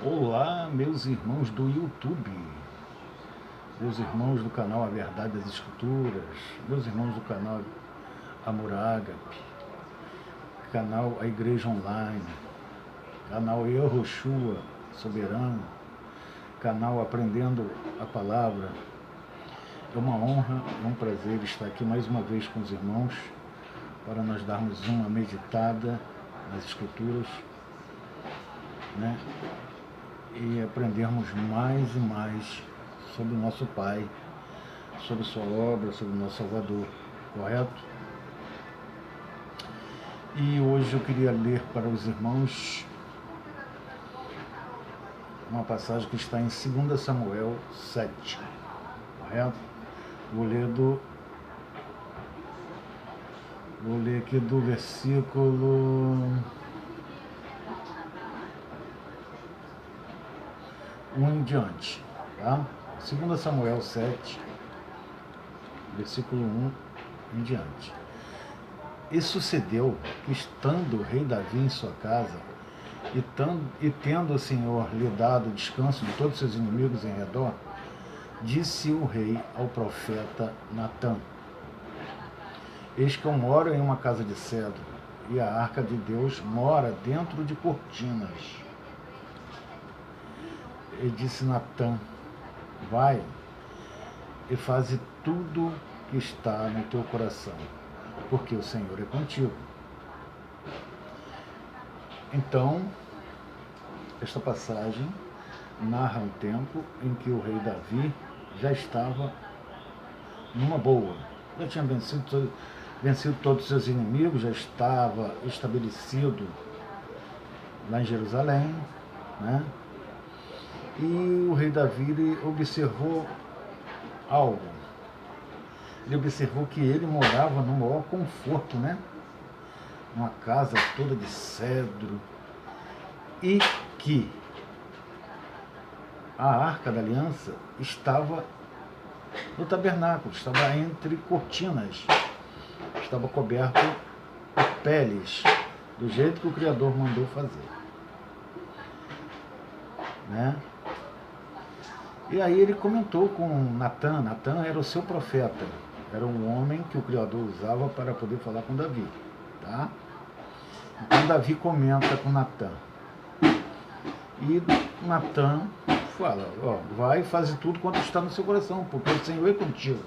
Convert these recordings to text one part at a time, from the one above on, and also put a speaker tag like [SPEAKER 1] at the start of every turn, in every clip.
[SPEAKER 1] Olá, meus irmãos do YouTube, meus irmãos do canal A Verdade das Escrituras, meus irmãos do canal Amor Ágape, canal A Igreja Online, canal Yehoshua Soberano, canal Aprendendo a Palavra. É uma honra, é um prazer estar aqui mais uma vez com os irmãos para nós darmos uma meditada nas Escrituras, né? E aprendermos mais e mais sobre o nosso Pai, sobre sua obra, sobre o nosso Salvador, correto? E hoje eu queria ler para os irmãos uma passagem que está em 2 Samuel 7, correto? Vou ler aqui do versículo 1 em diante, tá? 2 Samuel 7, versículo 1 em diante. E sucedeu que, estando o rei Davi em sua casa, e tendo o Senhor lhe dado descanso de todos seus inimigos em redor, disse o rei ao profeta Natã: eis que eu moro em uma casa de cedro, e a arca de Deus mora dentro de cortinas. E disse Natã: vai e faze tudo que está no teu coração, porque o Senhor é contigo. Então, esta passagem narra um tempo em que o rei Davi já estava numa boa, já tinha vencido todos os seus inimigos, já estava estabelecido lá em Jerusalém, né? E o rei Davi observou algo. Ele observou que ele morava no maior conforto, né? Uma casa toda de cedro, e que a Arca da Aliança estava no tabernáculo, estava entre cortinas, estava coberto por peles, do jeito que o Criador mandou fazer, né? E aí ele comentou com Natã. Natã era o seu profeta, era um homem que o Criador usava para poder falar com Davi, tá? Então Davi comenta com Natã, e Natã fala: ó, vai e faz tudo quanto está no seu coração, porque o Senhor é contigo,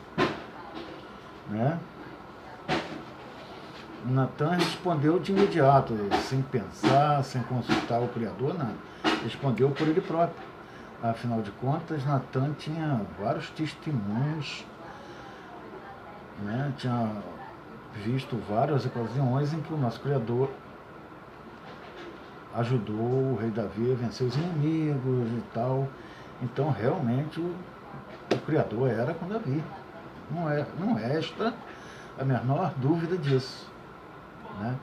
[SPEAKER 1] né? Natã respondeu de imediato, sem pensar, sem consultar o Criador, nada. Respondeu por ele próprio. Afinal de contas, Natã tinha vários testemunhos, né? Tinha visto várias ocasiões em que o nosso Criador ajudou o rei Davi a vencer os inimigos e tal. Então, realmente, o Criador era com Davi. Não resta a menor dúvida disso, né?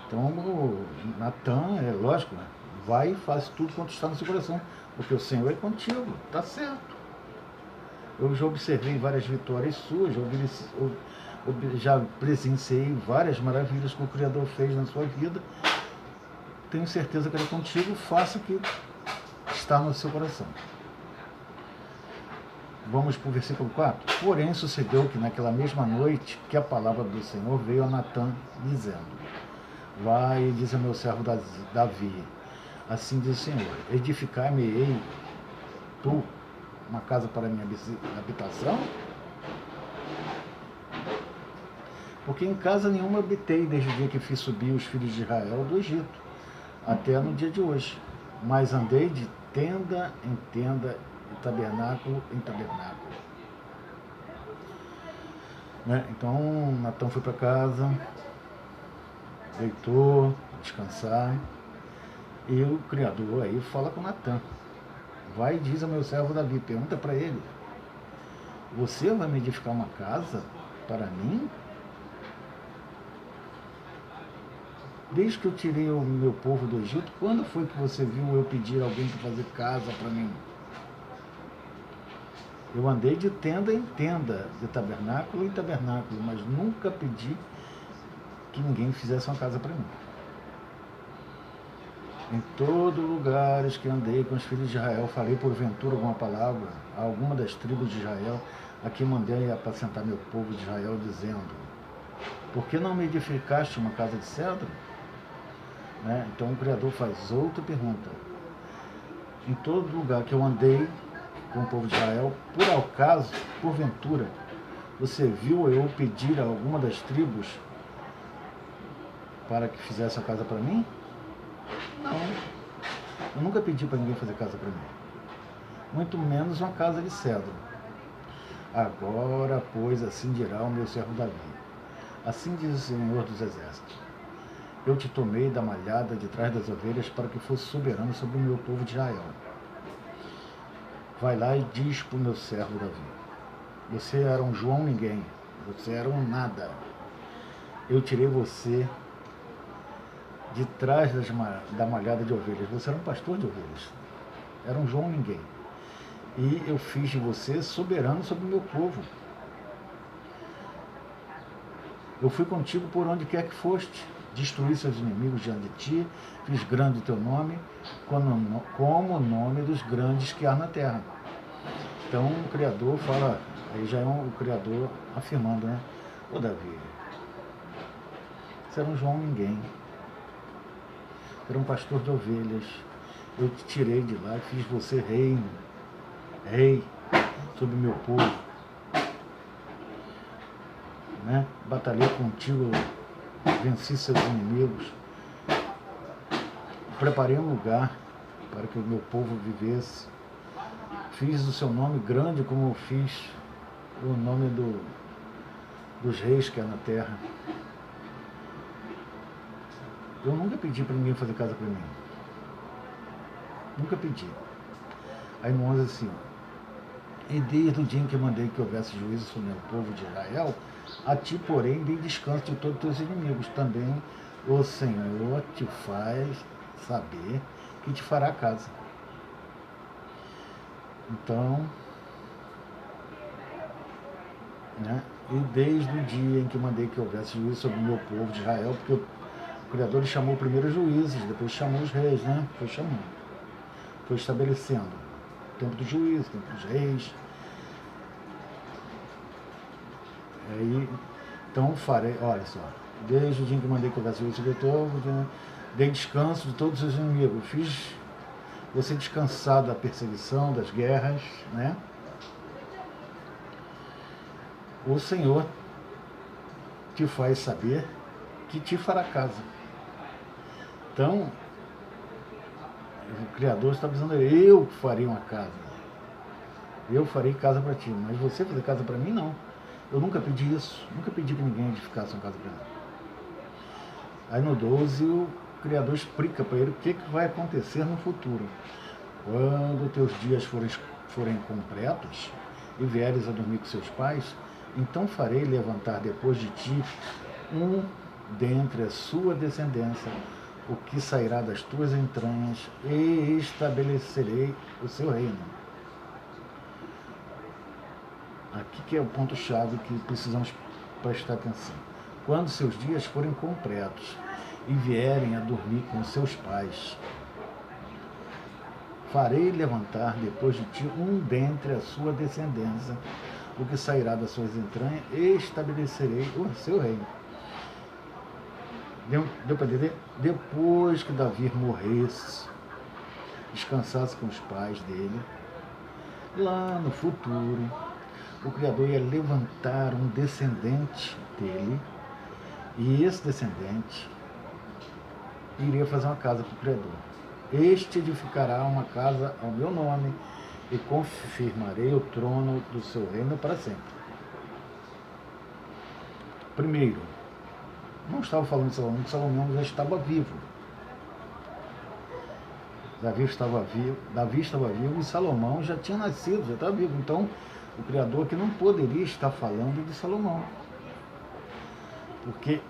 [SPEAKER 1] Então, o Natã, é lógico, né? Vai e faz tudo quanto está no seu coração, porque o Senhor é contigo, está certo. Eu já observei várias vitórias suas, já presenciei várias maravilhas que o Criador fez na sua vida. Tenho certeza que ele é contigo, faça o que está no seu coração. Vamos para o versículo 4. Porém, sucedeu que naquela mesma noite que a palavra do Senhor veio a Natã, dizendo: vai e diz a meu servo Davi, assim diz o Senhor: edificar-me-ei tu uma casa para minha habitação? Porque em casa nenhuma habitei desde o dia que fiz subir os filhos de Israel do Egito, até no dia de hoje. Mas andei de tenda em tenda e tabernáculo em tabernáculo. Né? Então Natã foi para casa, deitou, descansar, e o Criador aí fala com Natã: vai e diz ao meu servo Davi, pergunta para ele: você vai me edificar uma casa para mim? Desde que eu tirei o meu povo do Egito, quando foi que você viu eu pedir a alguém para fazer casa para mim? Eu andei de tenda em tenda, de tabernáculo em tabernáculo, mas nunca pedi que ninguém fizesse uma casa para mim. Em todo lugares que andei com os filhos de Israel, falei porventura alguma palavra a alguma das tribos de Israel, a quem mandei apacentar meu povo de Israel, dizendo: por que não me edificaste uma casa de cedro? Né? Então o Criador faz outra pergunta. Em todo lugar que eu andei com o povo de Israel, por acaso, porventura, você viu eu pedir a alguma das tribos para que fizesse a casa para mim? Não. Eu nunca pedi para ninguém fazer casa para mim. Muito menos uma casa de cedro. Agora, pois, assim dirá o meu servo Davi. Assim diz o Senhor dos Exércitos: eu te tomei da malhada de trás das ovelhas para que fosse soberano sobre o meu povo de Israel. Vai lá e diz para o meu servo Davi: você era um João ninguém, você era um nada. Eu tirei você de trás da malhada de ovelhas. Você era um pastor de ovelhas, era um João ninguém. E eu fiz de você soberano sobre o meu povo. Eu fui contigo por onde quer que foste, destruí seus inimigos diante de ti, fiz grande o teu nome, como o nome dos grandes que há na terra. Então o Criador fala, aí já é o Criador afirmando, né? Ô Davi, você era um João ninguém, você era um pastor de ovelhas, eu te tirei de lá e fiz você rei sobre o meu povo. Né? Batalhei contigo, venci seus inimigos, preparei um lugar para que o meu povo vivesse, fiz o seu nome grande como eu fiz o nome dos reis que há na terra. Eu nunca pedi para ninguém fazer casa para mim, nunca pedi. Aí no 11 assim: e desde o dia em que mandei que houvesse juízo sobre o meu povo de Israel, a ti, porém, dei descanso de todos os teus inimigos. Também o Senhor te faz saber que te fará casa. Então, né? E desde o dia em que mandei que houvesse juízo sobre o meu povo de Israel, porque o Criador chamou primeiro os juízes, depois chamou os reis, né? Foi chamando, foi estabelecendo o tempo do juízo, o tempo dos reis. Aí, então farei, olha só, desde o dia em que mandei que houvesse juízo sobre o povo, dei descanso de todos os inimigos, fiz você descansar da perseguição, das guerras, né? O Senhor te faz saber que te fará casa. Então, o Criador está dizendo: eu farei uma casa, eu farei casa para ti, mas você fazer casa para mim, não. Eu nunca pedi isso, nunca pedi que ninguém edificasse uma casa para mim. Aí no 12 o Criador explica para ele o que vai acontecer no futuro. Quando teus dias forem completos e vieres a dormir com seus pais, então farei levantar depois de ti um dentre a sua descendência, o que sairá das tuas entranhas, e estabelecerei o seu reino. Aqui que é o ponto-chave que precisamos prestar atenção. Quando seus dias forem completos e vierem a dormir com seus pais, farei levantar depois de ti um dentre a sua descendência, o que sairá das suas entranhas, e estabelecerei o seu reino. Deu para entender? Depois que Davi morresse, descansasse com os pais dele, lá no futuro, o Criador ia levantar um descendente dele, e esse descendente iria fazer uma casa para o Criador. Este edificará uma casa ao meu nome, e confirmarei o trono do seu reino para sempre. Primeiro, não estava falando de Salomão, que Salomão já estava vivo. Davi estava vivo e Salomão já tinha nascido, já estava vivo. Então, o Criador aqui não poderia estar falando de Salomão. Porque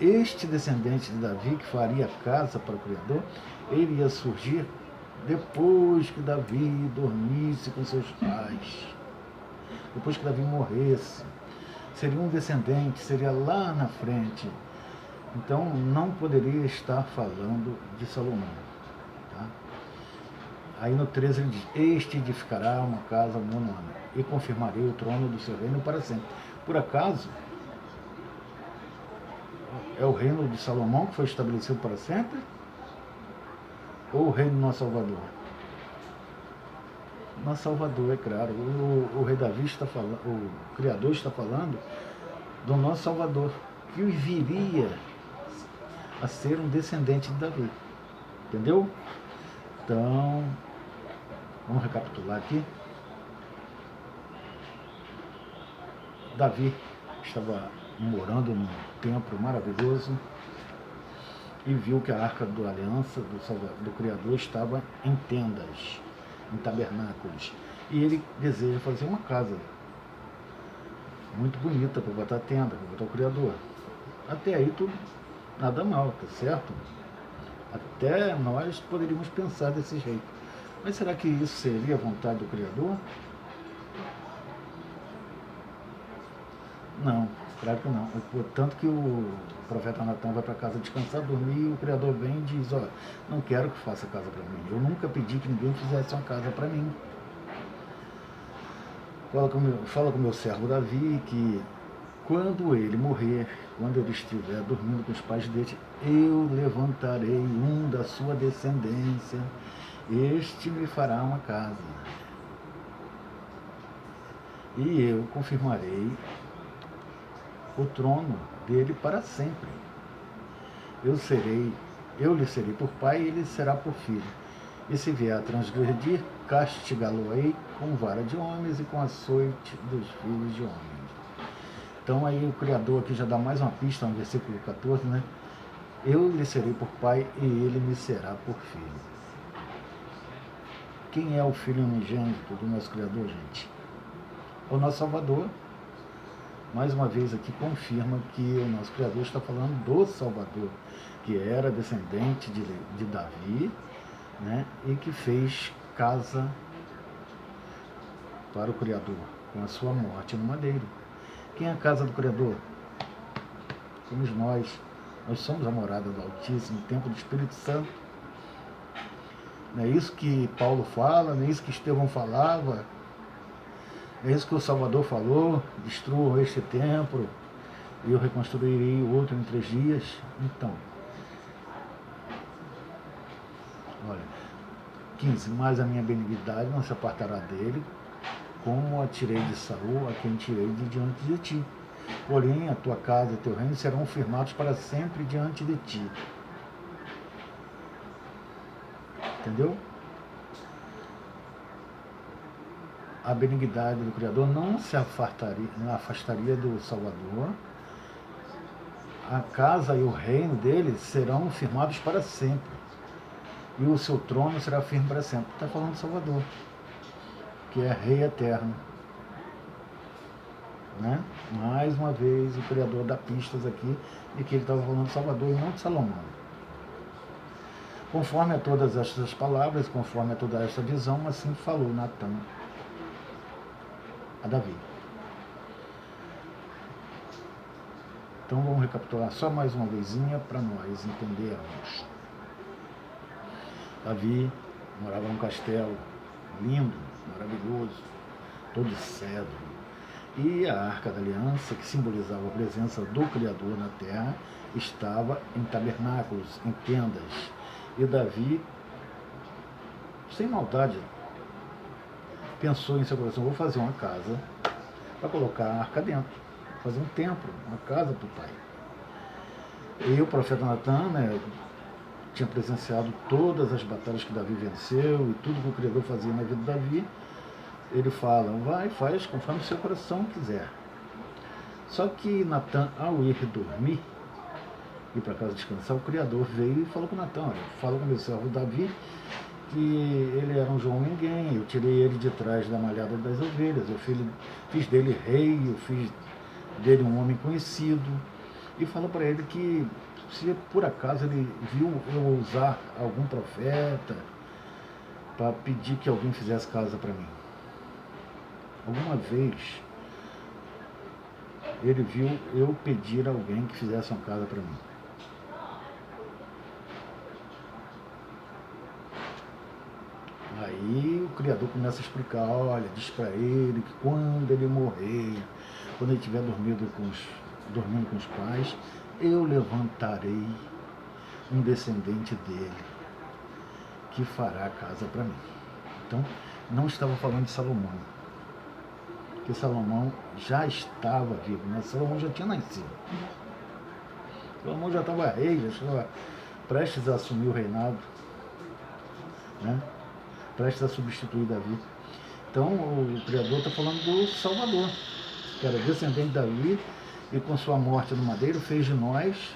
[SPEAKER 1] este descendente de Davi, que faria casa para o Criador, ele ia surgir depois que Davi dormisse com seus pais. Depois que Davi morresse. Seria um descendente, seria lá na frente. Então, não poderia estar falando de Salomão. Aí no 13 ele diz, este edificará uma casa ao meu nome, e confirmarei o trono do seu reino para sempre. Por acaso, é o reino de Salomão que foi estabelecido para sempre? Ou o reino do nosso Salvador? Nosso Salvador, é claro. O rei Davi está falando, o Criador está falando do nosso Salvador, que viria a ser um descendente de Davi. Entendeu? Então, vamos recapitular aqui. Davi estava morando num templo maravilhoso e viu que a arca da aliança do Criador estava em tendas, em tabernáculos. E ele deseja fazer uma casa muito bonita para botar a tenda, para botar o Criador. Até aí tudo, nada mal, tá certo? Até nós poderíamos pensar desse jeito. Mas será que isso seria a vontade do Criador? Não, claro que não. Portanto que o profeta Natan vai para casa descansar, dormir, e o Criador vem e diz, ó, não quero que faça casa para mim. Eu nunca pedi que ninguém fizesse uma casa para mim. Fala com o meu servo Davi que quando ele morrer, quando ele estiver dormindo com os pais dele, eu levantarei um da sua descendência, este me fará uma casa. E eu confirmarei o trono dele para sempre. Eu lhe serei por pai e ele será por filho. E se vier a transgredir, castigá-lo-ei com vara de homens e com açoite dos filhos de homens. Então aí o Criador aqui já dá mais uma pista no versículo 14, né? Eu lhe serei por pai e ele me será por filho. Quem é o filho unigênito do nosso Criador, gente? O nosso Salvador. Mais uma vez aqui confirma que o nosso Criador está falando do Salvador, que era descendente de Davi, né, e que fez casa para o Criador com a sua morte no madeiro. Quem é a casa do Criador? Somos nós. Nós somos a morada do Altíssimo, o templo do Espírito Santo. Não é isso que Paulo fala, não é isso que Estevão falava, é isso que o Salvador falou, destruam este templo e eu reconstruirei o outro em 3 dias. Então, olha, 15, mas a minha benignidade não se apartará dele, como a tirei de Saul, a quem tirei de diante de ti. Porém, a tua casa e teu reino serão firmados para sempre diante de ti. Entendeu? A benignidade do Criador não se afastaria do Salvador. A casa e o reino dele serão firmados para sempre. E o seu trono será firme para sempre. Está falando do Salvador, que é Rei eterno. Né? Mais uma vez o Criador dá pistas aqui de que ele estava falando de Salvador e não de Salomão. Conforme a todas estas palavras, conforme a toda esta visão, assim falou Natan a Davi. Então vamos recapitular só mais uma vezinha para nós entendermos. Davi morava num castelo lindo, maravilhoso, todo cedro. E a Arca da Aliança, que simbolizava a presença do Criador na terra, estava em tabernáculos, em tendas. E Davi, sem maldade, pensou em seu coração, vou fazer uma casa para colocar a arca dentro, fazer um templo, uma casa para o pai. E o profeta Natan, né, tinha presenciado todas as batalhas que Davi venceu e tudo que o Criador fazia na vida de Davi. Ele fala, vai, faz conforme o seu coração quiser. Só que Natan, ao ir dormir, ir para casa descansar, o Criador veio e falou com Natan, olha, fala com meu servo Davi, que ele era um João ninguém, eu tirei ele de trás da malhada das ovelhas, eu fiz dele rei, eu fiz dele um homem conhecido, e fala para ele que se por acaso ele viu eu usar algum profeta para pedir que alguém fizesse casa para mim. Alguma vez ele viu eu pedir a alguém que fizesse uma casa para mim. Aí o Criador começa a explicar, olha, diz para ele que quando ele morrer, quando ele estiver dormindo com os pais, eu levantarei um descendente dele que fará a casa para mim. Então, não estava falando de Salomão, porque Salomão já estava vivo, né? Salomão já tinha nascido. Salomão já estava rei, já estava prestes a assumir o reinado, né? Prestes a substituir Davi. Então, o Criador está falando do Salvador, que era descendente de Davi, e com sua morte no madeiro fez de nós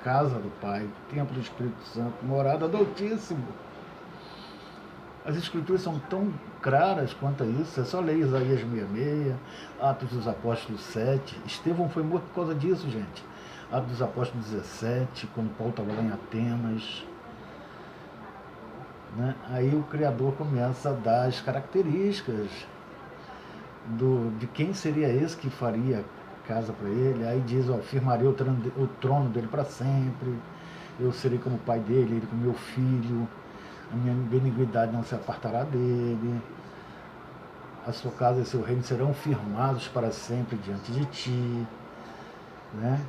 [SPEAKER 1] casa do Pai, templo do Espírito Santo, morada do Altíssimo. As Escrituras são tão claras quanto a isso, é só ler Isaías 66, Atos dos Apóstolos 7. Estevão foi morto por causa disso, gente. Atos dos Apóstolos 17, quando Paulo estava lá em Atenas. Né? Aí o Criador começa a dar as características de quem seria esse que faria casa para ele. Aí diz, ó, firmarei o trono dele para sempre, eu serei como pai dele, ele como meu filho, a minha benignidade não se apartará dele, a sua casa e seu reino serão firmados para sempre diante de ti, né?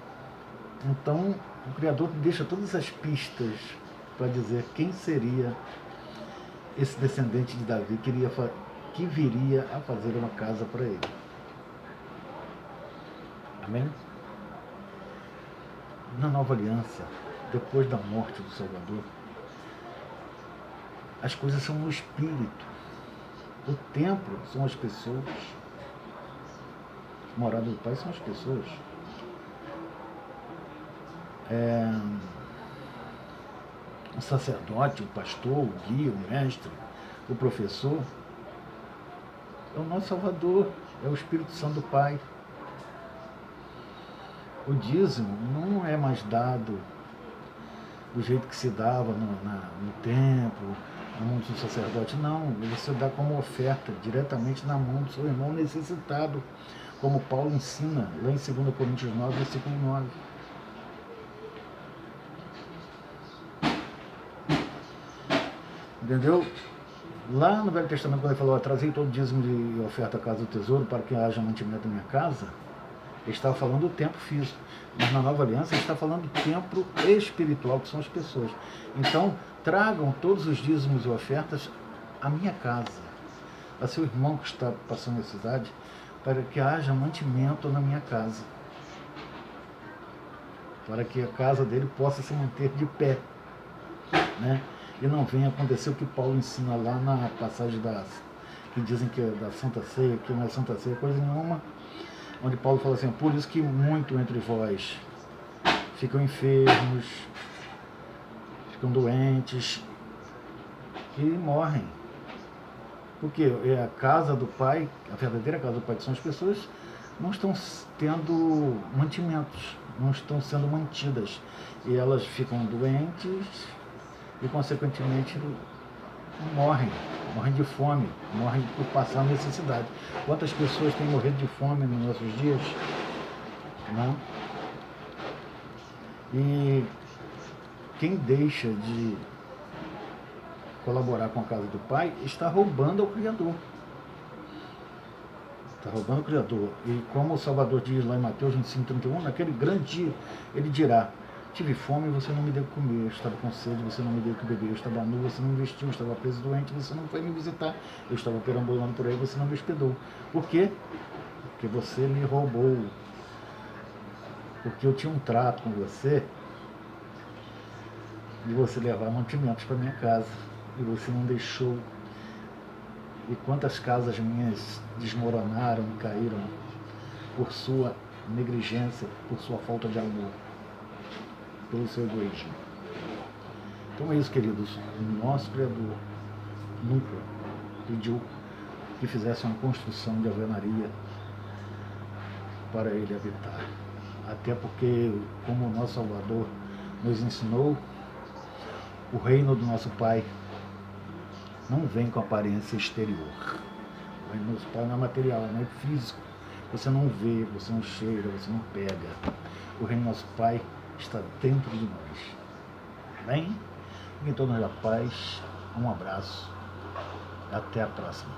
[SPEAKER 1] Então o Criador deixa todas essas pistas para dizer quem seria esse descendente de Davi que viria a fazer uma casa para ele. Amém? Na nova aliança, depois da morte do Salvador, as coisas são no Espírito. O templo são as pessoas. A morada do Pai são as pessoas. O sacerdote, o pastor, o guia, o mestre, o professor, é o nosso Salvador, é o Espírito Santo do Pai. O dízimo não é mais dado do jeito que se dava no templo, na mão do sacerdote, não. Ele se dá como oferta, diretamente na mão do seu irmão necessitado, como Paulo ensina lá em 2 Coríntios 9, versículo 9. Entendeu? Lá no Velho Testamento, quando ele falou, trazei todo dízimo de oferta à casa do tesouro para que haja mantimento na minha casa, ele estava falando do templo físico. Mas na nova aliança ele está falando do templo espiritual, que são as pessoas. Então, tragam todos os dízimos e ofertas à minha casa, a seu irmão que está passando necessidade, para que haja mantimento na minha casa, para que a casa dele possa se manter de pé, né? E não venha acontecer o que Paulo ensina lá na passagem que dizem que é da Santa Ceia, que não é Santa Ceia coisa nenhuma, onde Paulo fala assim, por isso que muito entre vós ficam enfermos, ficam doentes e morrem. Porque a casa do Pai, a verdadeira casa do Pai, que são as pessoas, não estão tendo mantimentos, não estão sendo mantidas. E elas ficam doentes e, consequentemente, morrem de fome, morrem por passar necessidade. Quantas pessoas têm morrido de fome nos nossos dias? Não? E quem deixa de colaborar com a casa do Pai está roubando ao Criador. Está roubando o Criador. E como o Salvador diz lá em Mateus 25:31, naquele grande dia, ele dirá, tive fome e você não me deu comer, eu estava com sede, você não me deu que beber, eu estava nu, você não me vestiu, eu estava preso doente, você não foi me visitar, eu estava perambulando por aí, você não me hospedou. Por quê? Porque você me roubou. Porque eu tinha um trato com você de você levar mantimentos para minha casa e você não deixou. E quantas casas minhas desmoronaram e caíram por sua negligência, por sua falta de amor, pelo seu egoísmo. Então é isso, queridos. O nosso Criador nunca pediu que fizesse uma construção de alvenaria para ele habitar. Até porque, como o nosso Salvador nos ensinou, o reino do nosso Pai não vem com aparência exterior. O reino do nosso Pai não é material, não é físico. Você não vê, você não cheira, você não pega. O reino do nosso Pai está dentro de nós. Bem? Em torno da paz, um abraço Até a próxima.